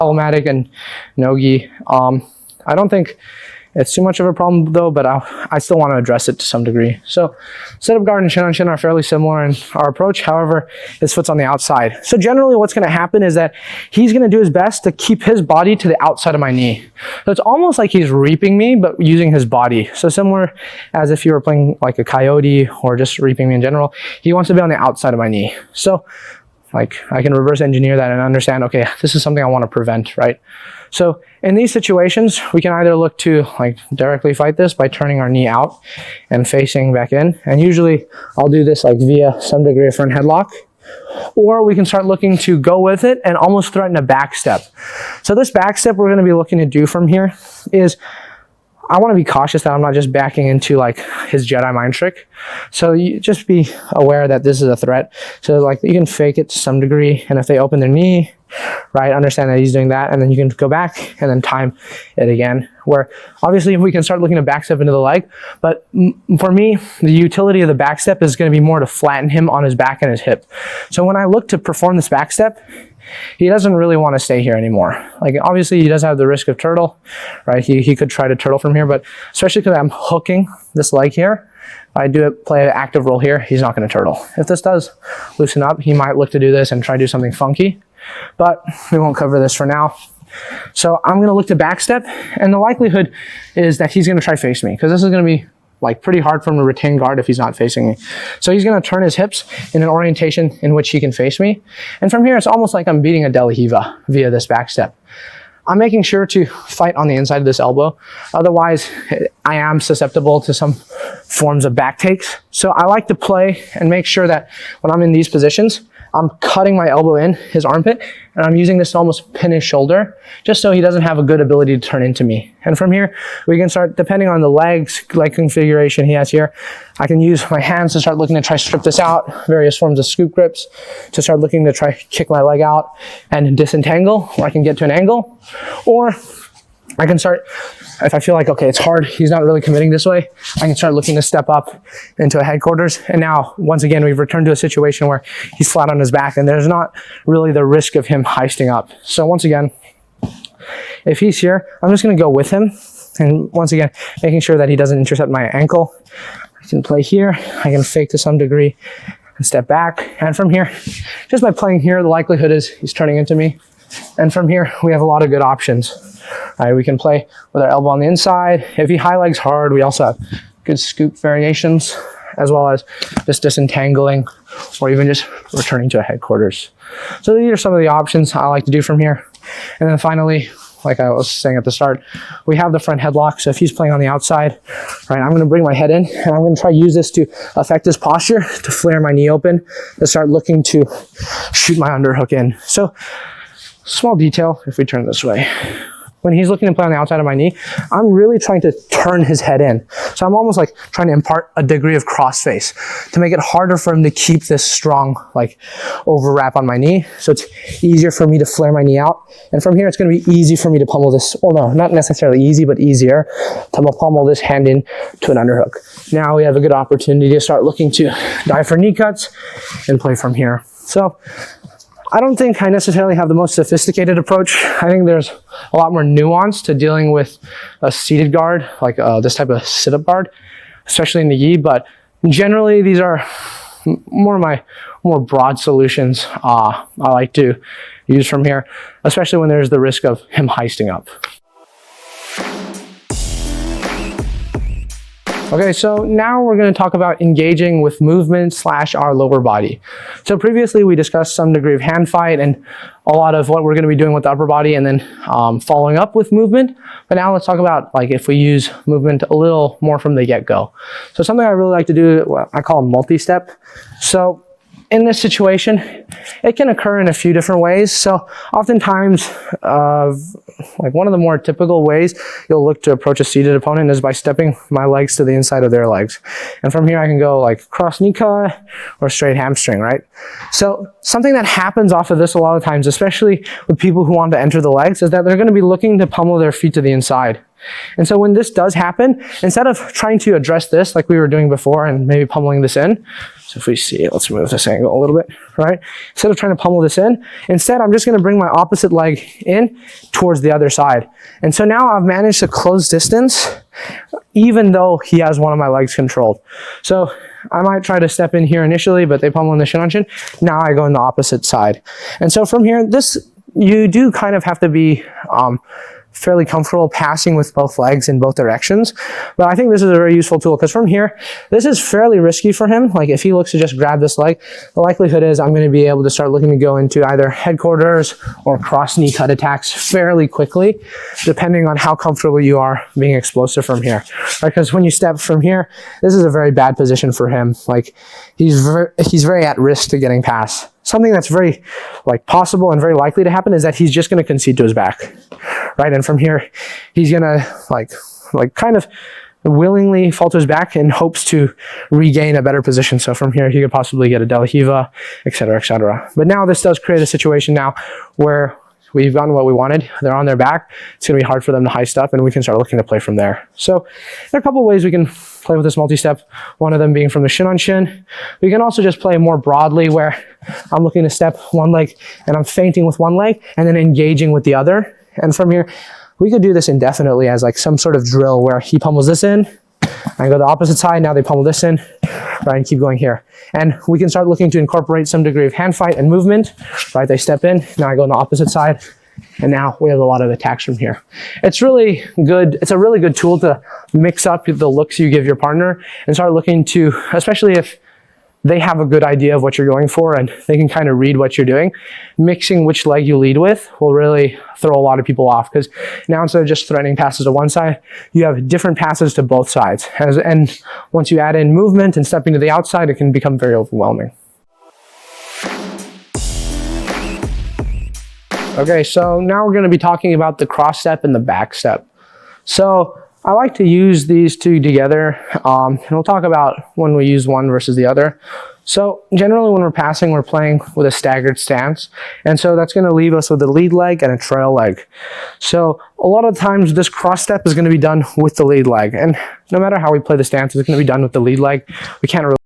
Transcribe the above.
problematic and no-gi. I don't think it's too much of a problem though, but I still want to address it to some degree. So setup guard and shin on shin are fairly similar in our approach. However, his foot's on the outside. So generally what's going to happen is that he's going to do his best to keep his body to the outside of my knee. So it's almost like he's reaping me, but using his body. So similar as if you were playing like a coyote or just reaping me in general, he wants to be on the outside of my knee. So like I can reverse engineer that and understand, okay, this is something I want to prevent, right? So in these situations, we can either look to like directly fight this by turning our knee out and facing back in. And usually I'll do this like via some degree of front headlock, or we can start looking to go with it and almost threaten a back step. So this back step we're going to be looking to do from here is, I want to be cautious that I'm not just backing into like his Jedi mind trick. So you just be aware that this is a threat. So like you can fake it to some degree, and if they open their knee, right, understand that he's doing that, and then you can go back and then time it again. Where obviously we can start looking to back step into the leg, but for me, the utility of the back step is going to be more to flatten him on his back and his hip. So when I look to perform this back step, he doesn't really want to stay here anymore. Like obviously he does have the risk of turtle, right? He could try to turtle from here, but especially because I'm hooking this leg here, if I play an active role here, he's not going to turtle. If this does loosen up, he might look to do this and try to do something funky, but we won't cover this for now. So I'm going to look to back step, and the likelihood is that he's going to try face me, because this is going to be like pretty hard for him to retain guard if he's not facing me. So he's going to turn his hips in an orientation in which he can face me. And from here, it's almost like I'm beating a De La Hiva via this back step. I'm making sure to fight on the inside of this elbow. Otherwise, I am susceptible to some forms of back takes. So I like to play and make sure that when I'm in these positions, I'm cutting my elbow in his armpit, and I'm using this to almost pin his shoulder, just so he doesn't have a good ability to turn into me. And from here, we can start, depending on the leg configuration he has here, I can use my hands to start looking to try strip this out, various forms of scoop grips, to start looking to try kick my leg out and disentangle, where I can get to an angle. Or I can start, if I feel like, okay, it's hard, he's not really committing this way, I can start looking to step up into a headquarters. And now, once again, we've returned to a situation where he's flat on his back and there's not really the risk of him heisting up. So once again, if he's here, I'm just going to go with him. And once again, making sure that he doesn't intercept my ankle. I can play here, I can fake to some degree and step back. And from here, just by playing here, the likelihood is he's turning into me. And from here, we have a lot of good options. Right, we can play with our elbow on the inside. If he high legs hard, we also have good scoop variations, as well as just disentangling or even just returning to a headquarters. So these are some of the options I like to do from here. And then finally, like I was saying at the start, we have the front headlock. So if he's playing on the outside, right, I'm going to bring my head in and I'm going to try to use this to affect his posture, to flare my knee open, to start looking to shoot my underhook in. So small detail, if we turn this way. When he's looking to play on the outside of my knee, I'm really trying to turn his head in. So I'm almost like trying to impart a degree of crossface to make it harder for him to keep this strong, like, over wrap on my knee. So it's easier for me to flare my knee out. And from here, it's going to be easy for me to pummel this. Well, no, not necessarily easy, but easier to pummel this hand in to an underhook. Now we have a good opportunity to start looking to dive for knee cuts and play from here. So I don't think I necessarily have the most sophisticated approach. I think there's a lot more nuance to dealing with a seated guard, like this type of sit-up guard, especially in the gi, but generally these are more broad solutions I like to use from here, especially when there's the risk of him heisting up. Okay, so now we're going to talk about engaging with movement / our lower body. So previously we discussed some degree of hand fight and a lot of what we're going to be doing with the upper body, and then following up with movement. But now let's talk about like if we use movement a little more from the get-go. So something I really like to do, what I call multi-step. So in this situation, it can occur in a few different ways. So oftentimes, like one of the more typical ways you'll look to approach a seated opponent is by stepping my legs to the inside of their legs. And from here I can go like cross knee cut or straight hamstring, right? So something that happens off of this a lot of times, especially with people who want to enter the legs, is that they're going to be looking to pummel their feet to the inside. And so when this does happen, instead of trying to address this like we were doing before and maybe pummeling this in, so if we see it, let's move this angle a little bit, right? Instead of trying to pummel this in, instead I'm just going to bring my opposite leg in towards the other side. And so now I've managed to close distance even though he has one of my legs controlled. So I might try to step in here initially, but they pummel in the shin on shin. Now I go in the opposite side. And so from here, you do kind of have to be fairly comfortable passing with both legs in both directions. But I think this is a very useful tool because from here, this is fairly risky for him. Like if he looks to just grab this leg, the likelihood is I'm going to be able to start looking to go into either headquarters or cross knee cut attacks fairly quickly, depending on how comfortable you are being explosive from here. Right? Because when you step from here, this is a very bad position for him. Like he's very at risk to getting past. Something that's very possible and very likely to happen is that he's just going to concede to his back, right? And from here, he's going to kind of willingly fall to his back in hopes to regain a better position. So from here, he could possibly get a De La Hiva, et cetera, et cetera. But now this does create a situation now where we've gotten what we wanted. They're on their back. It's going to be hard for them to heist up, and we can start looking to play from there. So there are a couple of ways we can play with this multi-step, one of them being from the shin on shin. We can also just play more broadly where I'm looking to step one leg and I'm feinting with one leg and then engaging with the other. And from here, we could do this indefinitely as some sort of drill where he pummels this in, I go the opposite side, now they pummel this in, right, and keep going here. And we can start looking to incorporate some degree of hand fight and movement, right? They step in, now I go on the opposite side, and now we have a lot of attacks from here. It's really good. It's a really good tool to mix up the looks you give your partner and start looking to, especially if they have a good idea of what you're going for and they can kind of read what you're doing, mixing which leg you lead with will really throw a lot of people off, because now instead of just threatening passes to one side, you have different passes to both sides. And once you add in movement and stepping to the outside, it can become very overwhelming. Okay, so now we're going to be talking about the cross step and the back step. So I like to use these two together, and we'll talk about when we use one versus the other. So generally when we're passing, we're playing with a staggered stance, and so that's going to leave us with a lead leg and a trail leg. So a lot of times this cross step is going to be done with the lead leg, and no matter how we play the stance, it's going to be done with the lead leg. We can't really